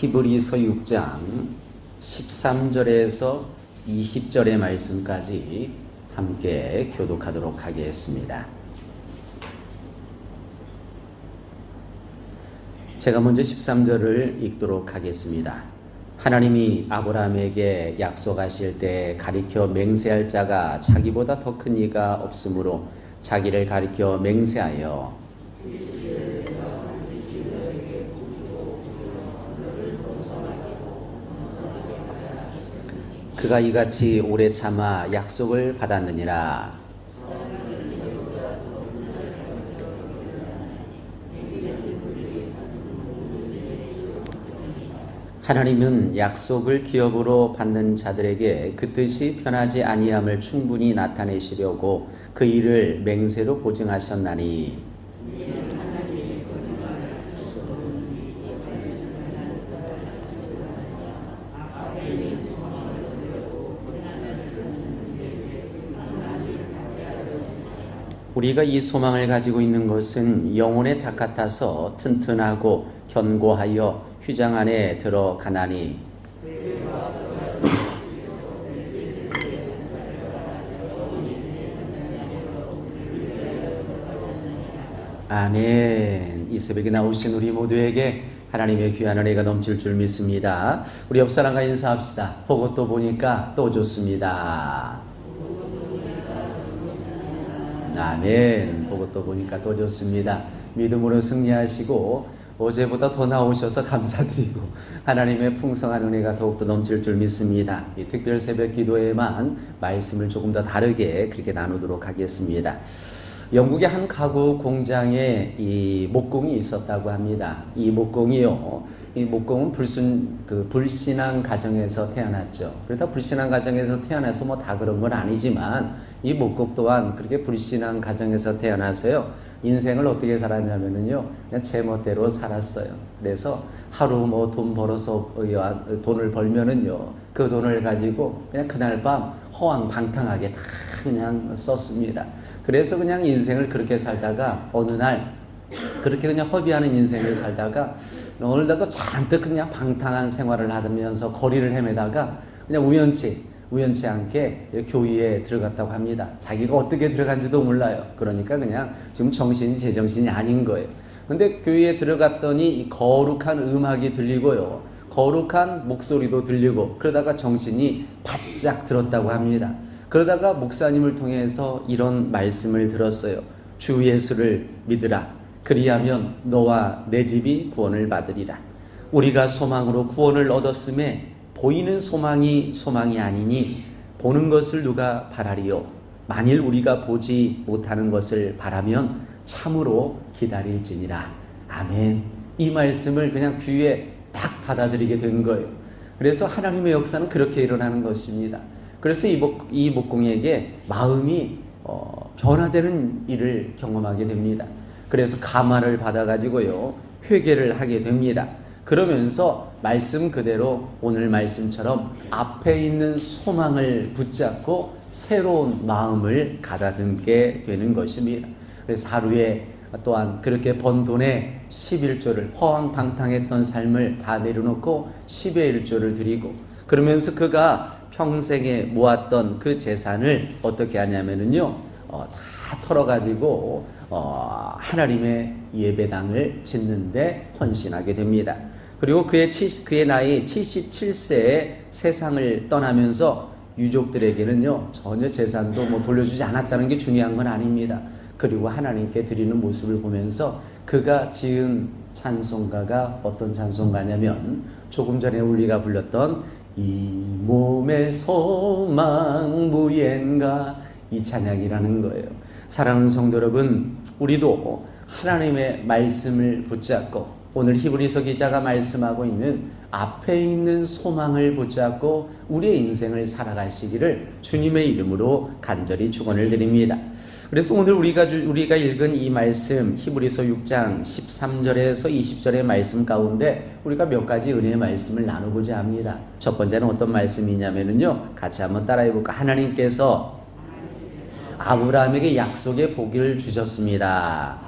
히브리서 6장 13절에서 20절의 말씀까지 함께 교독하도록 하겠습니다. 제가 먼저 13절을 읽도록 하겠습니다. 하나님이 아브라함에게 약속하실 때 가리켜 맹세할 자가 자기보다 더 큰 이가 없으므로 자기를 가리켜 맹세하여 그가 이같이 오래 참아 약속을 받았느니라. 하나님은 약속을 기업으로 받는 자들에게 그 뜻이 편하지 아니함을 충분히 나타내시려고 그 일을 맹세로 보증하셨나니 우리가 이 소망을 가지고 있는 것은 영혼의 닭 같아서 튼튼하고 견고하여 휘장 안에 들어가나니 아멘. 이 새벽에 나오신 우리 모두에게 하나님의 귀한 은혜가 넘칠 줄 믿습니다. 우리 옆 사람과 인사합시다. 보고 또 보니까 또 좋습니다. 아멘. 보고 또 보니까 또 좋습니다. 믿음으로 승리하시고 어제보다 더 나오셔서 감사드리고 하나님의 풍성한 은혜가 더욱더 넘칠 줄 믿습니다. 이 특별 새벽 기도에만 말씀을 조금 더 다르게 그렇게 나누도록 하겠습니다. 영국의 한 가구 공장에 이 목공이 있었다고 합니다. 이 목공이요. 이 목공은 불신앙 가정에서 태어났죠. 그러다 불신앙 가정에서 태어나서 뭐 다 그런 건 아니지만 이 목공 또한 그렇게 불신앙 가정에서 태어나서요. 인생을 어떻게 살았냐면요. 그냥 제멋대로 살았어요. 그래서 하루 뭐 돈 벌어서 돈을 벌면은요. 그 돈을 가지고 그냥 그날 밤 허황방탕하게 다 그냥 썼습니다. 그래서 그냥 인생을 그렇게 살다가 어느 날 그렇게 그냥 허비하는 인생을 살다가 어느 날도 잔뜩 그냥 방탕한 생활을 하면서 거리를 헤매다가 그냥 우연치 않게 교회에 들어갔다고 합니다. 자기가 어떻게 들어간지도 몰라요. 그러니까 그냥 지금 제정신이 아닌 거예요. 근데 교회에 들어갔더니 이 거룩한 음악이 들리고요. 거룩한 목소리도 들리고 그러다가 정신이 바짝 들었다고 합니다. 그러다가 목사님을 통해서 이런 말씀을 들었어요. 주 예수를 믿으라. 그리하면 너와 내 집이 구원을 받으리라. 우리가 소망으로 구원을 얻었음에 보이는 소망이 아니니 보는 것을 누가 바라리요. 만일 우리가 보지 못하는 것을 바라면 참으로 기다릴지니라. 아멘. 이 말씀을 그냥 귀에 딱 받아들이게 된 거예요. 그래서 하나님의 역사는 그렇게 일어나는 것입니다. 그래서 이 목공에게 마음이 변화되는 일을 경험하게 됩니다. 그래서 감화를 받아가지고요. 회개를 하게 됩니다. 그러면서 말씀 그대로 오늘 말씀처럼 앞에 있는 소망을 붙잡고 새로운 마음을 가다듬게 되는 것입니다. 그래서 하루에 또한 그렇게 번 돈의 11조를 허황방탕했던 삶을 다 내려놓고 10의 1조를 드리고 그러면서 그가 평생에 모았던 그 재산을 어떻게 하냐면은요, 다 털어가지고 하나님의 예배당을 짓는데 헌신하게 됩니다. 그리고 그의 나이 77세에 세상을 떠나면서 유족들에게는요 전혀 재산도 뭐 돌려주지 않았다는 게 중요한 건 아닙니다. 그리고 하나님께 드리는 모습을 보면서 그가 지은 찬송가가 어떤 찬송가냐면 조금 전에 우리가 불렀던 이 몸의 소망 무엔가 이 찬양이라는 거예요. 사랑하는 성도 여러분, 우리도 하나님의 말씀을 붙잡고 오늘 히브리서 기자가 말씀하고 있는 앞에 있는 소망을 붙잡고 우리의 인생을 살아가시기를 주님의 이름으로 간절히 축원을 드립니다. 그래서 오늘 우리가 읽은 이 말씀 히브리서 6장 13절에서 20절의 말씀 가운데 우리가 몇 가지 은혜의 말씀을 나누고자 합니다. 첫 번째는 어떤 말씀이냐면요. 같이 한번 따라해 볼까? 하나님께서 아브라함에게 약속의 복을 주셨습니다.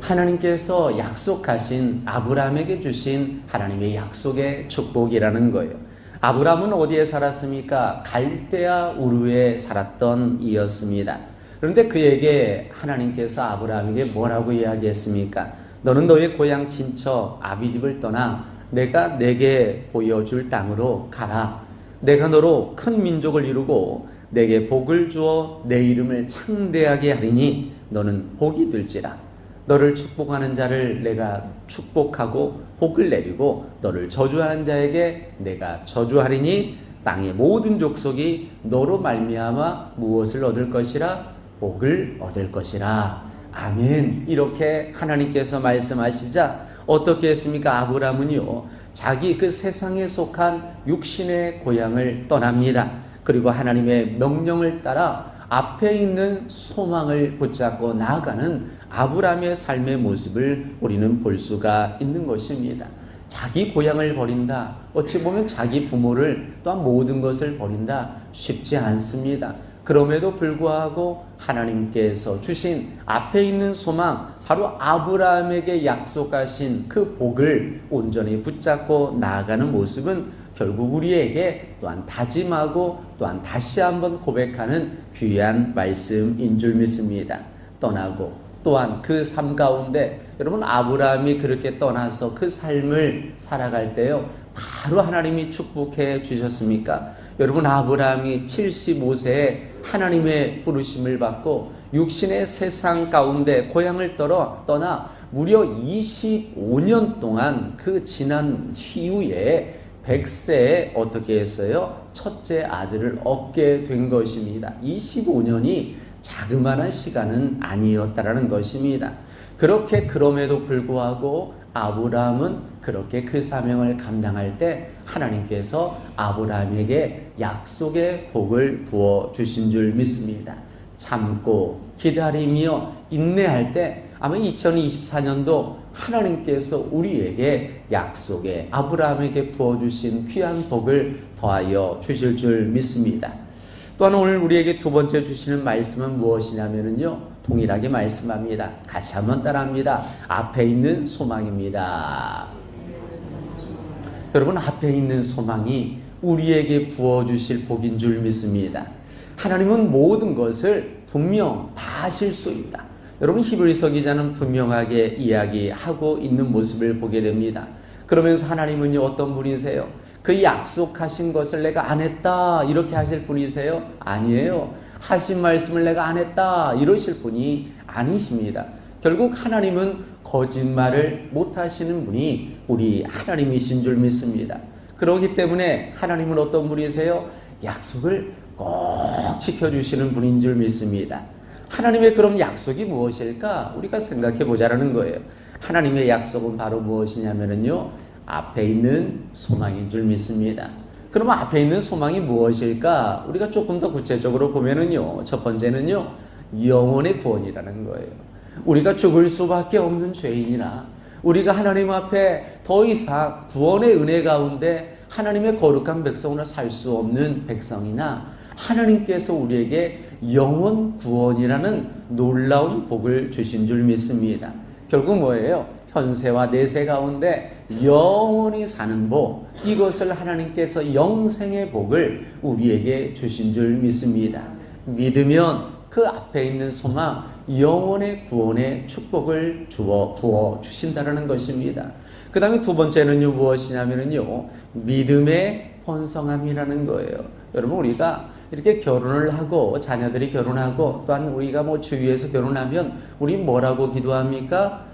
하나님께서 약속하신 아브라함에게 주신 하나님의 약속의 축복이라는 거예요. 아브라함은 어디에 살았습니까? 갈대아 우르에 살았던 이였습니다. 그런데 그에게 하나님께서 아브라함에게 뭐라고 이야기했습니까? 너는 너의 고향 친척 아비집을 떠나 내가 내게 보여줄 땅으로 가라. 내가 너로 큰 민족을 이루고 내게 복을 주어 내 이름을 창대하게 하리니 너는 복이 될지라. 너를 축복하는 자를 내가 축복하고 복을 내리고 너를 저주하는 자에게 내가 저주하리니 땅의 모든 족속이 너로 말미암아 무엇을 얻을 것이라? 복을 얻을 것이라. 아멘. 이렇게 하나님께서 말씀하시자 어떻게 했습니까? 아브라함은요, 자기 그 세상에 속한 육신의 고향을 떠납니다. 그리고 하나님의 명령을 따라 앞에 있는 소망을 붙잡고 나아가는 아브라함의 삶의 모습을 우리는 볼 수가 있는 것입니다. 자기 고향을 버린다. 어찌 보면 자기 부모를 또한 모든 것을 버린다. 쉽지 않습니다. 그럼에도 불구하고 하나님께서 주신 앞에 있는 소망, 바로 아브라함에게 약속하신 그 복을 온전히 붙잡고 나아가는 모습은 결국 우리에게 또한 다짐하고 또한 다시 한번 고백하는 귀한 말씀인 줄 믿습니다. 떠나고 또한 그 삶 가운데 여러분, 아브라함이 그렇게 떠나서 그 삶을 살아갈 때요, 바로 하나님이 축복해 주셨습니까? 여러분, 아브라함이 75세에 하나님의 부르심을 받고 육신의 세상 가운데 고향을 떠나 무려 25년 동안 그 지난 이후에 100세에 어떻게 했어요? 첫째 아들을 얻게 된 것입니다. 25년이 자그마한 시간은 아니었다라는 것입니다. 그렇게 그럼에도 불구하고 아브라함은 그렇게 그 사명을 감당할 때 하나님께서 아브라함에게 약속의 복을 부어 주신 줄 믿습니다. 참고 기다리며 인내할 때 아마 2024년도 하나님께서 우리에게 약속의 아브라함에게 부어주신 귀한 복을 더하여 주실 줄 믿습니다. 또한 오늘 우리에게 두 번째 주시는 말씀은 무엇이냐면요, 동일하게 말씀합니다. 같이 한번 따라합니다. 앞에 있는 소망입니다. 여러분, 앞에 있는 소망이 우리에게 부어주실 복인 줄 믿습니다. 하나님은 모든 것을 분명 다 하실 수 있다. 여러분, 히브리서 기자는 분명하게 이야기하고 있는 모습을 보게 됩니다. 그러면서 하나님은요, 어떤 분이세요? 그 약속하신 것을 내가 안 했다 이렇게 하실 분이세요? 아니에요. 하신 말씀을 내가 안 했다 이러실 분이 아니십니다. 결국 하나님은 거짓말을 못 하시는 분이 우리 하나님이신 줄 믿습니다. 그렇기 때문에 하나님은 어떤 분이세요? 약속을 꼭 지켜주시는 분인 줄 믿습니다. 하나님의 그런 약속이 무엇일까? 우리가 생각해 보자라는 거예요. 하나님의 약속은 바로 무엇이냐면요, 앞에 있는 소망인 줄 믿습니다. 그러면 앞에 있는 소망이 무엇일까? 우리가 조금 더 구체적으로 보면은요, 첫 번째는요, 영혼의 구원이라는 거예요. 우리가 죽을 수밖에 없는 죄인이나 우리가 하나님 앞에 더 이상 구원의 은혜 가운데 하나님의 거룩한 백성으로 살 수 없는 백성이나 하나님께서 우리에게 영혼 구원이라는 놀라운 복을 주신 줄 믿습니다. 결국 뭐예요? 현세와 내세 가운데 영원히 사는 복, 이것을 하나님께서 영생의 복을 우리에게 주신 줄 믿습니다. 믿으면 그 앞에 있는 소망, 영원의 구원의 축복을 부어 주신다는 것입니다. 그 다음에 두 번째는요, 무엇이냐면요, 믿음의 번성함이라는 거예요. 여러분, 우리가 이렇게 결혼을 하고 자녀들이 결혼하고 또한 우리가 주위에서 결혼하면 우리 뭐라고 기도합니까?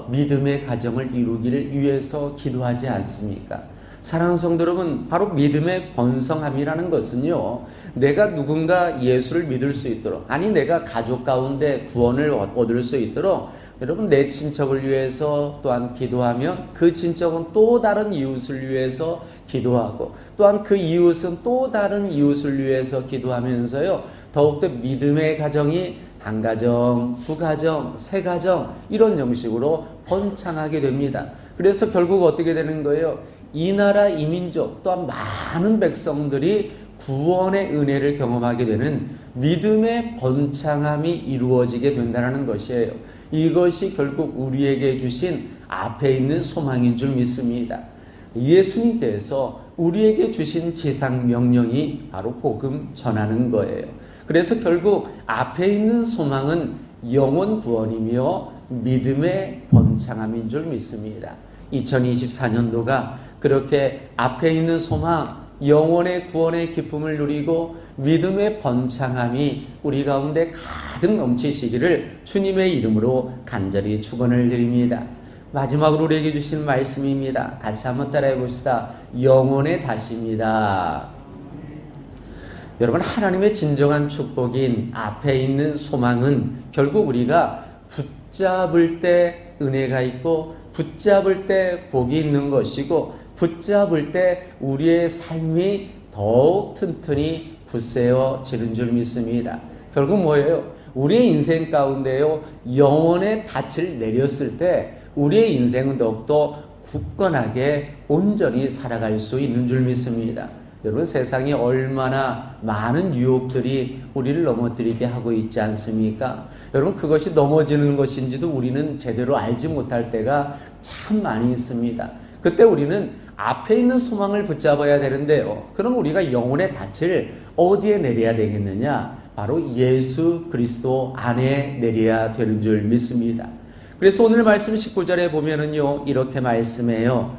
믿음의 가정을 이루기를 위해서 기도하지 않습니까? 사랑하는 성도 여러분, 바로 믿음의 번성함이라는 것은요, 내가 누군가 예수를 믿을 수 있도록, 아니 내가 가족 가운데 구원을 얻을 수 있도록 여러분, 내 친척을 위해서 또한 기도하면 그 친척은 또 다른 이웃을 위해서 기도하고 또한 그 이웃은 또 다른 이웃을 위해서 기도하면서요, 더욱더 믿음의 가정이 한 가정, 두 가정, 세 가정 이런 형식으로 번창하게 됩니다. 그래서 결국 어떻게 되는 거예요? 이 나라 이 민족 또한 많은 백성들이 구원의 은혜를 경험하게 되는 믿음의 번창함이 이루어지게 된다는 것이에요. 이것이 결국 우리에게 주신 앞에 있는 소망인 줄 믿습니다. 예수님께서 우리에게 주신 지상 명령이 바로 복음 전하는 거예요. 그래서 결국 앞에 있는 소망은 영혼 구원이며 믿음의 번창함인 줄 믿습니다. 2024년도가 그렇게 앞에 있는 소망, 영혼의 구원의 기쁨을 누리고 믿음의 번창함이 우리 가운데 가득 넘치시기를 주님의 이름으로 간절히 축원을 드립니다. 마지막으로 우리에게 주신 말씀입니다. 같이 한번 따라해 봅시다. 영혼의 다시입니다. 여러분, 하나님의 진정한 축복인 앞에 있는 소망은 결국 우리가 붙잡을 때 은혜가 있고 붙잡을 때 복이 있는 것이고 붙잡을 때 우리의 삶이 더욱 튼튼히 굳세어지는 줄 믿습니다. 결국 뭐예요? 우리의 인생 가운데요, 영혼의 닻을 내렸을 때 우리의 인생은 더욱더 굳건하게 온전히 살아갈 수 있는 줄 믿습니다. 여러분, 세상에 얼마나 많은 유혹들이 우리를 넘어뜨리게 하고 있지 않습니까? 여러분, 그것이 넘어지는 것인지도 우리는 제대로 알지 못할 때가 참 많이 있습니다. 그때 우리는 앞에 있는 소망을 붙잡아야 되는데요. 그럼 우리가 영혼의 닻을 어디에 내려야 되겠느냐? 바로 예수 그리스도 안에 내려야 되는 줄 믿습니다. 그래서 오늘 말씀 19절에 보면은요, 이렇게 말씀해요.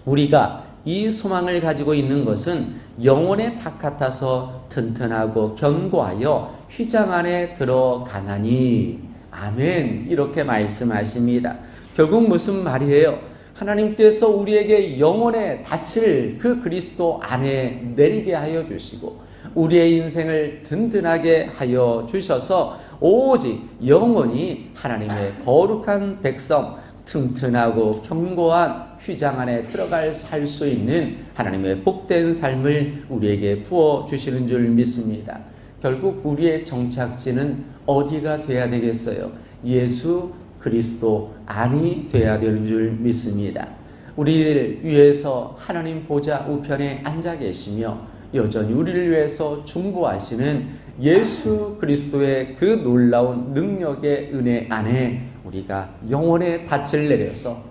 우리가 이 소망을 가지고 있는 것은 영혼의 탁 같아서 튼튼하고 견고하여 휘장 안에 들어가나니. 아멘. 이렇게 말씀하십니다. 결국 무슨 말이에요? 하나님께서 우리에게 영혼의 닻을 그 그리스도 안에 내리게 하여 주시고 우리의 인생을 든든하게 하여 주셔서 오직 영원히 하나님의 거룩한 백성, 튼튼하고 견고한 휘장 안에 들어갈 살 수 있는 하나님의 복된 삶을 우리에게 부어주시는 줄 믿습니다. 결국 우리의 정착지는 어디가 돼야 되겠어요? 예수 그리스도 안이 돼야 되는 줄 믿습니다. 우리를 위해서 하나님 보좌 우편에 앉아 계시며 여전히 우리를 위해서 중보하시는 예수 그리스도의 그 놀라운 능력의 은혜 안에 우리가 영혼의 닻을 내려서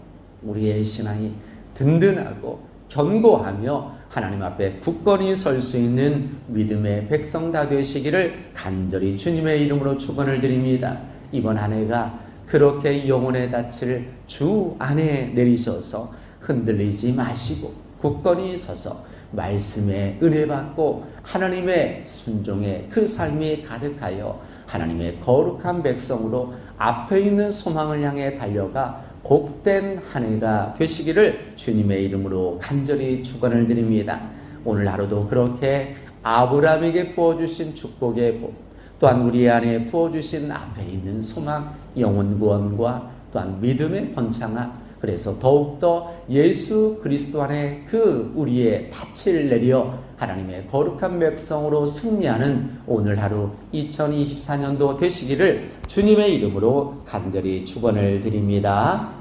우리의 신앙이 든든하고 견고하며 하나님 앞에 굳건히 설 수 있는 믿음의 백성 다 되시기를 간절히 주님의 이름으로 축원을 드립니다. 이번 한 해가 그렇게 영혼의 닻을 주 안에 내리셔서 흔들리지 마시고 굳건히 서서 말씀에 은혜 받고 하나님의 순종의 그 삶이 가득하여 하나님의 거룩한 백성으로 앞에 있는 소망을 향해 달려가 복된 한 해가 되시기를 주님의 이름으로 간절히 축원을 드립니다. 오늘 하루도 그렇게 아브라함에게 부어주신 축복의 복, 또한 우리 안에 부어주신 앞에 있는 소망, 영혼 구원과 또한 믿음의 번창함, 그래서 더욱더 예수 그리스도 안에 그 우리의 닻을 내려 하나님의 거룩한 백성으로 승리하는 오늘 하루 2024년도 되시기를 주님의 이름으로 간절히 축원을 드립니다.